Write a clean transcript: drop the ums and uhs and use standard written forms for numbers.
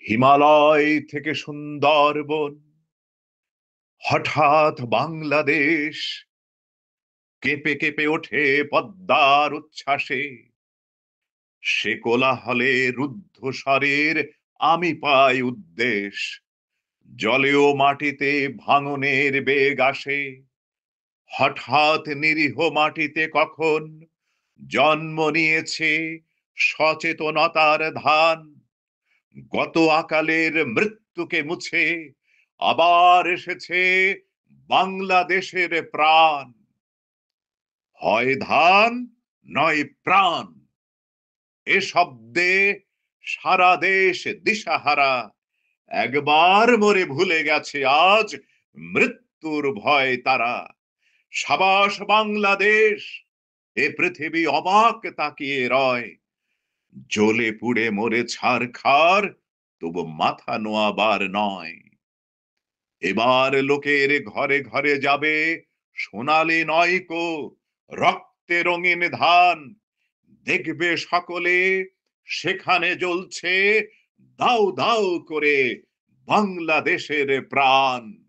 হিমালয় থেকে সুন্দরবন, হঠাৎ বাংলাদেশ কেঁপে কেঁপে ওঠে পদ্মার উচ্ছ্বাসে। সে কোলাহলে রুদ্ধ স্বরের আমি পাই উদ্দেশ। জলে ও মাটিতে ভাঙনের বেগ আসে। হঠাৎ নিরীহ মাটিতে কখন জন্ম নিয়েছে সচেতনতার ধান। গত আকালের মৃত্যুকে মুছে আবার এসেছে বাংলাদেশের প্রাণ। হয় ধান, নয় প্রাণ, এ শব্দে সারা দেশ দিশাহারা। একবার মরে ভুলে গেছে আজ মৃত্যুর ভয় তারা। সাবাস বাংলাদেশ, এ পৃথিবী অবাক তাকিয়ে রয়। জ্বলে পুড়ে মরে ছারখার, তবু মাথা নোয়াবার নয়। এবার লোকের ঘরে ঘরে যাবে সোনালী নয়কো রক্তে রঙিন ধান। দেখবে সকলে সেখানে জ্বলছে দাউ দাউ করে বাংলাদেশের প্রাণ।